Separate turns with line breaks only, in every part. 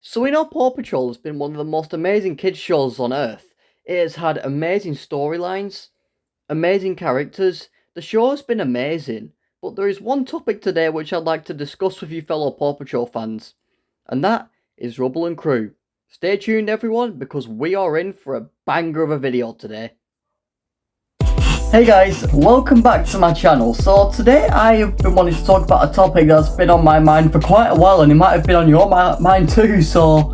So we know Paw Patrol has been one of the most amazing kids shows on earth. It has had amazing storylines, amazing characters. The show has been amazing, but there is one topic today which I'd like to discuss with you fellow Paw Patrol fans, and that is Rubble and Crew. Stay tuned everyone, because we are in for a banger of a video today. Hey guys, welcome back to my channel. So today I have been wanting to talk about a topic that's been on my mind for quite a while, and it might have been on your mind too. So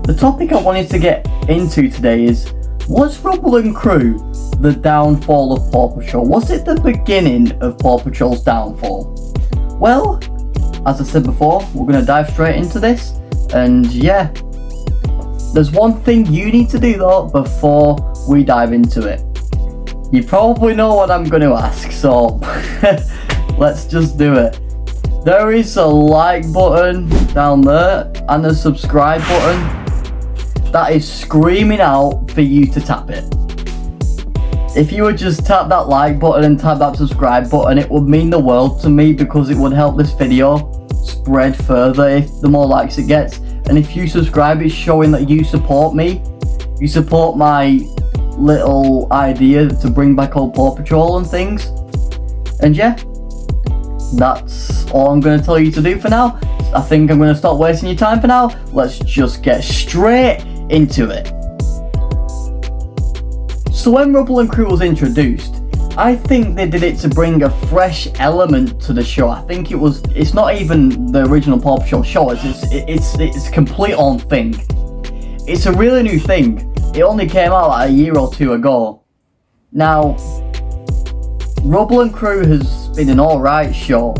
the topic I wanted to get into today is, was Rubble and Crew the downfall of Paw Patrol? Was it the beginning of Paw Patrol's downfall? Well, as I said before, we're going to dive straight into this, and yeah, there's one thing you need to do though before we dive into it. You probably know what I'm going to ask, so let's just do it. There is a like button down there and a subscribe button that is screaming out for you to tap it. If you would just tap that like button and tap that subscribe button, it would mean the world to me, because it would help this video spread further if the more likes it gets. And if you subscribe, it's showing that you support me. You support my little idea to bring back old Paw Patrol and things. And yeah, that's all I'm going to tell you to do for now. I think I'm going to stop wasting your time for now. Let's just get straight into it. So when Rubble and Crew was introduced, I think they did it to bring a fresh element to the show. I think it's not even the original Paw Patrol show, it's a complete own thing. It's a really new thing. It only came out like a year or two ago. Now, Rubble and Crew has been an alright show,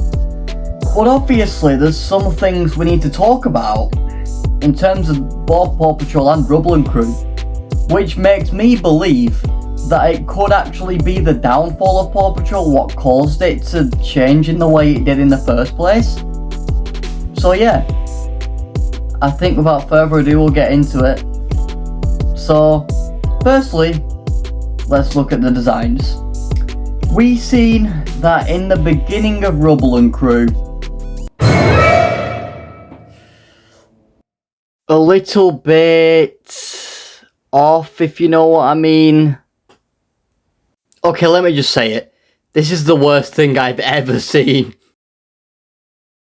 but obviously there's some things we need to talk about in terms of both Paw Patrol and Rubble and Crew, which makes me believe that it could actually be the downfall of Paw Patrol what caused it to change in the way it did in the first place. So yeah, I think without further ado we'll get into it. So, firstly, let's look at the designs. We seen that in the beginning of Rubble and Crew, a little bit off, if you know what I mean. Okay, let me just say it. This is the worst thing I've ever seen.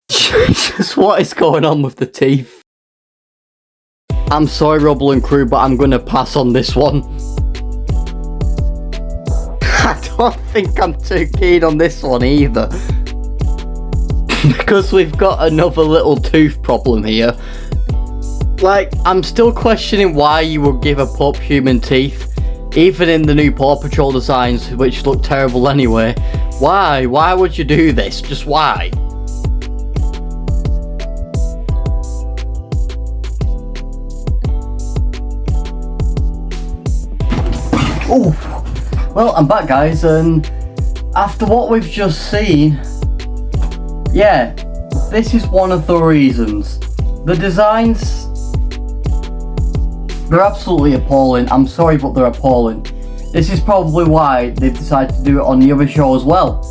Jesus, what is going on with the teeth? I'm sorry, Rubble and Crew, but I'm going to pass on this one. I don't think I'm too keen on this one either. Because we've got another little tooth problem here. Like, I'm still questioning why you would give a pup human teeth, even in the new Paw Patrol designs, which look terrible anyway. Why? Why would you do this? Just why? Oh, well, I'm back, guys, and after what we've just seen, yeah, this is one of the reasons. The designs, they're absolutely appalling. I'm sorry, but they're appalling. This is probably why they've decided to do it on the other show as well.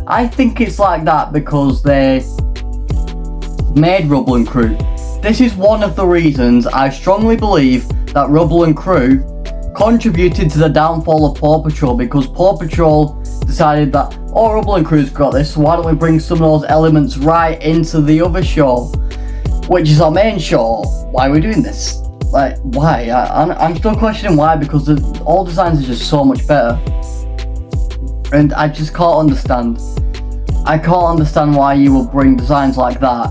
I think it's like that because they made Rubble and Crew. This is one of the reasons I strongly believe that Rubble and Crew contributed to the downfall of Paw Patrol, because Paw Patrol decided that, oh, Rubble and Crew's got this, so why don't we bring some of those elements right into the other show, which is our main show. Why are we doing this? Like, why? I'm still questioning why, because all designs are just so much better, and I just can't understand. I can't understand why you will bring designs like that.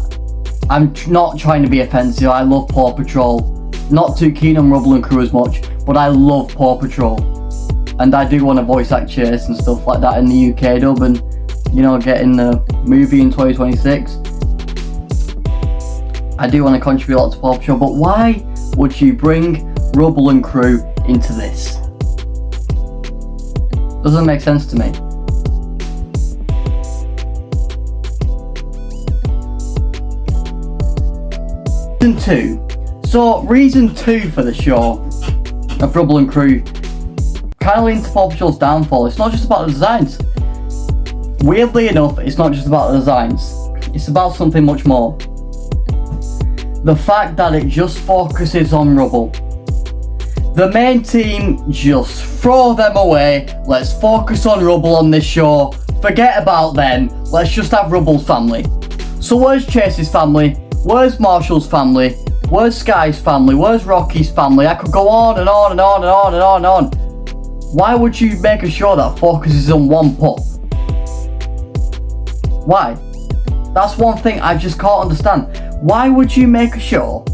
I'm not trying to be offensive. I love Paw Patrol. Not too keen on Rubble and Crew as much, but I love Paw Patrol. And I do want to voice act Cherished and stuff like that in the UK dub, and, you know, getting the movie in 2026. I do want to contribute a lot to Paw Patrol, but why would you bring Rubble and Crew into this? Doesn't make sense to me. Season 2. So, reason 2 for the show of Rubble and Crew kind of leans to Paw Patrol's downfall. It's not just about the designs. Weirdly enough, it's not just about the designs. It's about something much more. the fact that it just focuses on Rubble. The main team, just throw them away. Let's focus on Rubble on this show. Forget about them. Let's just have Rubble's family. So where's Chase's family? Where's Marshall's family? Where's Sky's family? Where's Rocky's family? I could go on and on and on and on and on and on. Why would you make a show that focuses on one pup? Why? That's one thing I just can't understand. Why would you make a show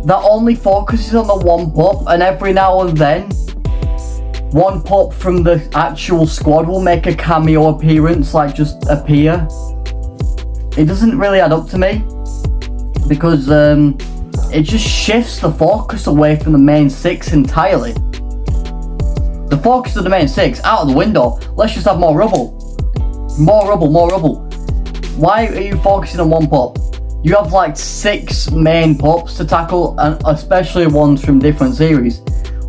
that only focuses on the one pup, and every now and then one pup from the actual squad will make a cameo appearance, like just appear? It doesn't really add up to me, because it just shifts the focus away from the main six entirely. The focus of the main six out of the window. Let's just have more Rubble. More Rubble, more Rubble. Why are you focusing on one pup? You have like 6 main pups to tackle, and especially ones from different series.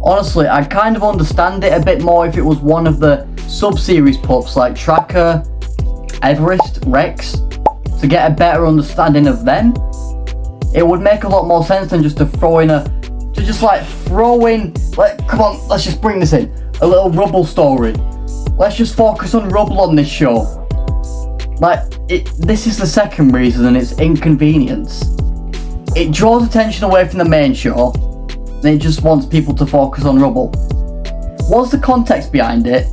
Honestly, I kind of understand it a bit more if it was one of the sub-series pups like Tracker, Everest, Rex, to get a better understanding of them. It would make a lot more sense than just to throw in come on, let's just bring this in. A little Rubble story. Let's just focus on Rubble on this show. This is the second reason, and it's inconvenience. It draws attention away from the main show, and it just wants people to focus on Rubble. What's the context behind it?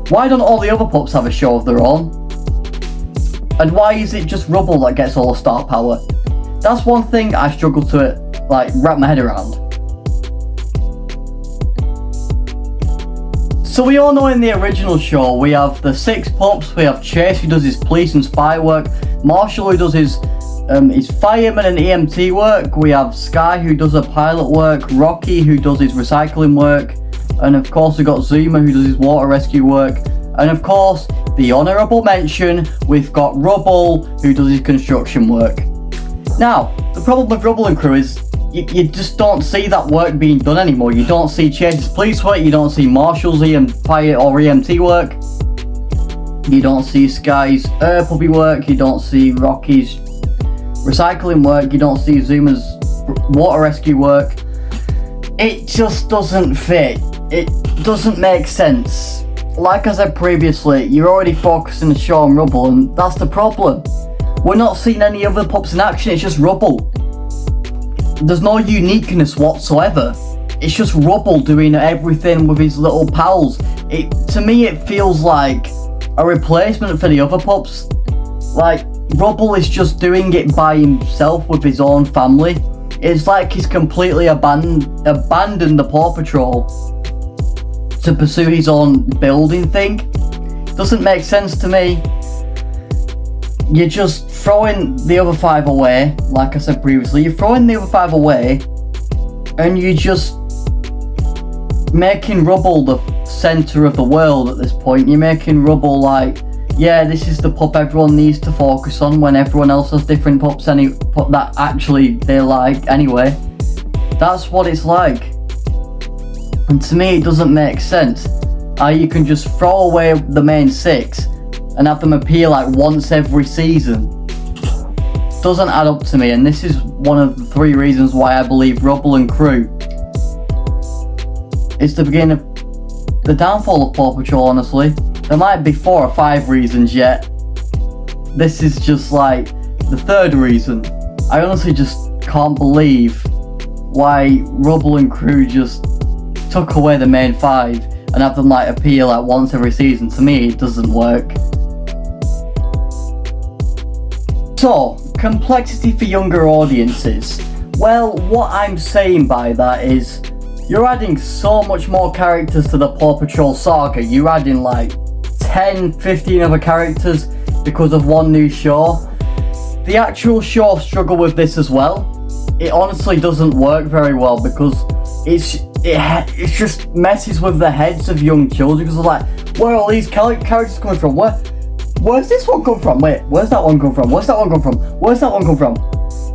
Why don't all the other pups have a show of their own? And why is it just Rubble that gets all the star power? That's one thing I struggle to wrap my head around. So we all know in the original show we have the 6 pups. We have Chase, who does his police and spy work, Marshall, who does his fireman and EMT work, we have Sky, who does her pilot work, Rocky, who does his recycling work, and of course we've got Zuma, who does his water rescue work, and of course the honourable mention, we've got Rubble, who does his construction work. Now, the problem with Rubble and Crew is you just don't see that work being done anymore. You don't see Chase's police work, you don't see Marshall's fire or EMT work, you don't see Sky's puppy work, you don't see Rocky's recycling work, you don't see Zuma's water rescue work. It just doesn't fit. It doesn't make sense. Like I said previously, you're already focusing the show on Rubble, and that's the problem. We're not seeing any other pups in action, it's just Rubble. There's no uniqueness whatsoever. It's just Rubble doing everything with his little pals. To me it feels like a replacement for the other pups. Like, Rubble is just doing it by himself with his own family. It's like he's completely abandoned the PAW Patrol to pursue his own building thing. Doesn't make sense to me. You're just throwing the other 5 away, like I said previously. You're throwing the other 5 away, and you're just making Rubble the centre of the world at this point. You're making Rubble like, yeah, this is the pup everyone needs to focus on when everyone else has different pups that actually they like anyway. That's what it's like. And to me it doesn't make sense how you can just throw away the main 6 and have them appear like once every season. Doesn't add up to me, and this is one of the 3 reasons why I believe Rubble and Crew is the beginning of the downfall of PAW Patrol, honestly. There might be 4 or 5 reasons yet. This is just like the 3rd reason. I honestly just can't believe why Rubble and Crew just took away the main 5 and have them appear once every season. To me it doesn't work. So, complexity for younger audiences. Well, what I'm saying by that is you're adding so much more characters to the PAW Patrol saga. You're adding 10, 15 other characters because of one new show. The actual show struggled with this as well. It honestly doesn't work very well because it just messes with the heads of young children, because they're where are all these characters coming from? Where's this one come from? Wait, where's that one come from? Where's that one come from? Where's that one come from?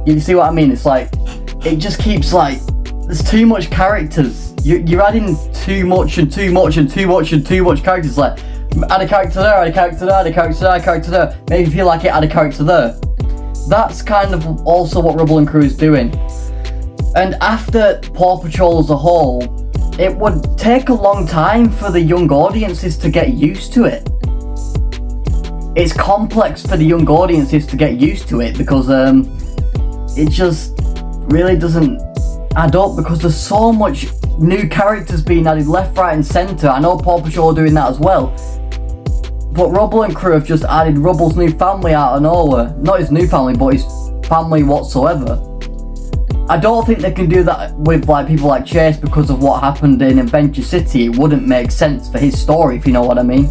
You see what I mean? It's it just keeps there's too much characters. You're adding too much and too much and too much and too much characters. Add a character there, add a character there, add a character there, add a character there. Maybe feel like it, add a character there. That's kind of also what Rubble and Crew is doing. And after Paw Patrol as a whole, it would take a long time for the young audiences to get used to it. It's complex for the young audiences to get used to it because it just really doesn't add up, because there's so much new characters being added left, right and centre. I know Paw Patrol are doing that as well, but Rubble and Crew have just added Rubble's new family out of nowhere. Not his new family, but his family whatsoever. I don't think they can do that with like people like Chase because of what happened in Adventure City. It wouldn't make sense for his story, if you know what I mean.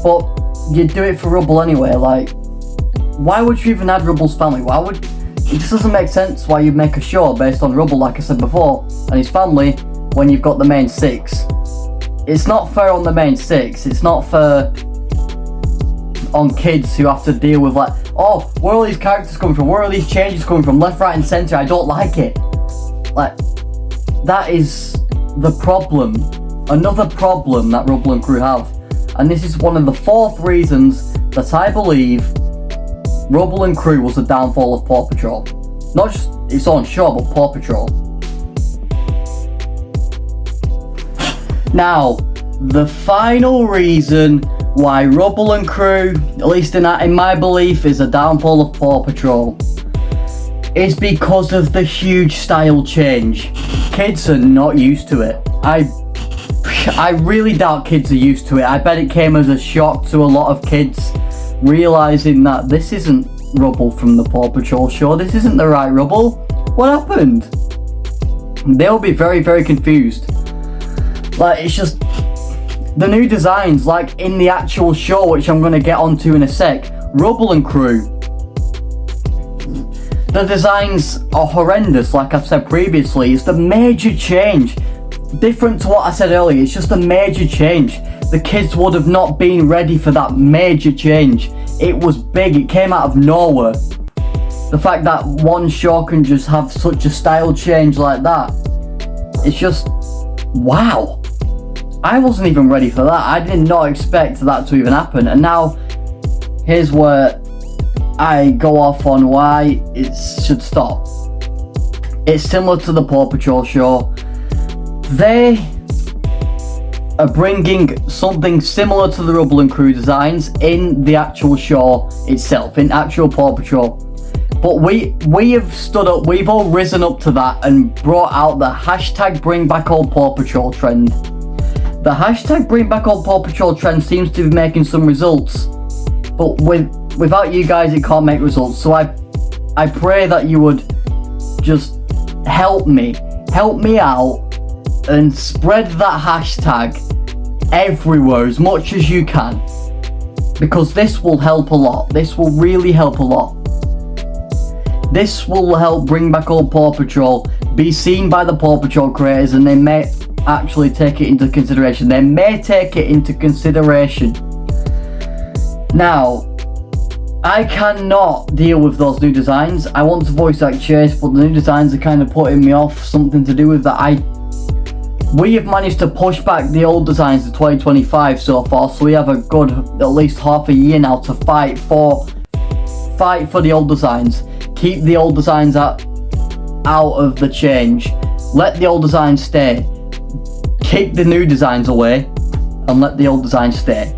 But you'd do it for Rubble anyway. Like, why would you even add Rubble's family? It just doesn't make sense why you'd make a show based on Rubble, like I said before, and his family, when you've got the main six. It's not fair on the main six. It's not fair on kids who have to deal with like, oh, where are all these characters coming from? Where are these changes coming from? Left, right and centre. I don't like it. Like, that is the problem. Another problem that Rubble and Crew have. And this is one of the 4th reasons that I believe Rubble and Crew was the downfall of Paw Patrol. Not just its own show, but Paw Patrol. Now, the final reason why Rubble and Crew, at least in my belief, is a downfall of Paw Patrol, is because of the huge style change. Kids are not used to it. I really doubt kids are used to it. I bet it came as a shock to a lot of kids, realising that this isn't Rubble from the Paw Patrol show. This isn't the right Rubble. What happened? They'll be very, very confused. Like, it's just the new designs, like in the actual show, which I'm going to get onto in a sec. Rubble and Crew, the designs are horrendous, like I've said previously. It's the major change. Different to what I said earlier, it's just a major change. The kids would have not been ready for that major change. It was big, it came out of nowhere. The fact that one show can just have such a style change like that, it's just, wow. I wasn't even ready for that. I did not expect that to even happen. And now, here's where I go off on why it should stop. It's similar to the Paw Patrol show. They are bringing something similar to the Rubble and Crew designs in the actual show itself, in actual Paw Patrol. But we have stood up, we've all risen up to that and brought out the hashtag Bring Back Old Paw Patrol trend. The hashtag Bring Back Old Paw Patrol trend seems to be making some results, but without you guys it can't make results. So I pray that you would just help me out and spread that hashtag everywhere as much as you can, because this will help a lot. This will really help a lot. This will help bring back old Paw Patrol, be seen by the Paw Patrol creators, and they may actually take it into consideration. They may take it into consideration. Now, I cannot deal with those new designs. I want to voice act Chase, but the new designs are kind of putting me off. Something to do with that. We have managed to push back the old designs to 2025 so far, so we have a good at least half a year now to fight for the old designs. Keep the old designs out of the change. Let the old designs stay. Keep the new designs away and let the old designs stay.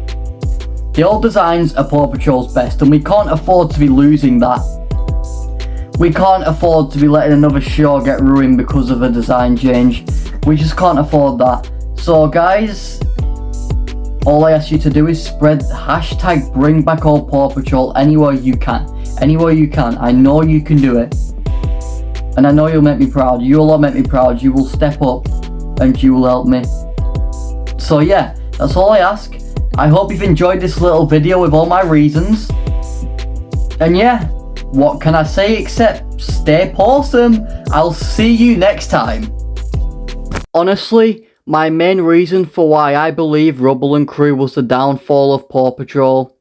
The old designs are Paw Patrol's best, and we can't afford to be losing that. We can't afford to be letting another show get ruined because of a design change. We just can't afford that. So guys, all I ask you to do is spread hashtag Bring Back Old Paw Patrol anywhere you can. Anywhere you can. I know you can do it. And I know you'll make me proud. You'll all make me proud. You will step up and you will help me. So yeah, that's all I ask. I hope you've enjoyed this little video with all my reasons. And yeah, what can I say except stay awesome. I'll see you next time. Honestly, my main reason for why I believe Rubble and Crew was the downfall of Paw Patrol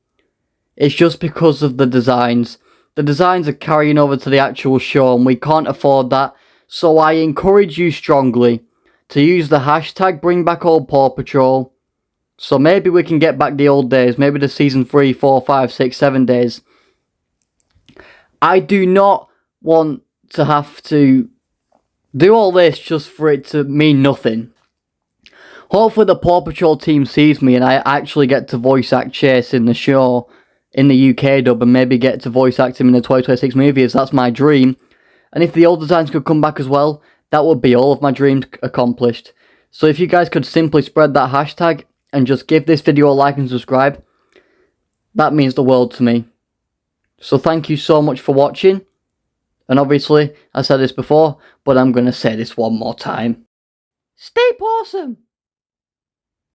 is just because of the designs. The designs are carrying over to the actual show and we can't afford that. So I encourage you strongly to use the hashtag Bring Back Old Paw Patrol. So maybe we can get back the old days, maybe the season 3, 4, 5, 6, 7 days. I do not want to have to do all this just for it to mean nothing. Hopefully the PAW Patrol team sees me and I actually get to voice act Chase in the show in the UK dub, and maybe get to voice act him in the 2026 movie, as that's my dream. And if the old designs could come back as well, that would be all of my dreams accomplished. So if you guys could simply spread that hashtag and just give this video a like and subscribe, that means the world to me. So thank you so much for watching. And obviously, I said this before, but I'm going to say this one more time. Stay awesome!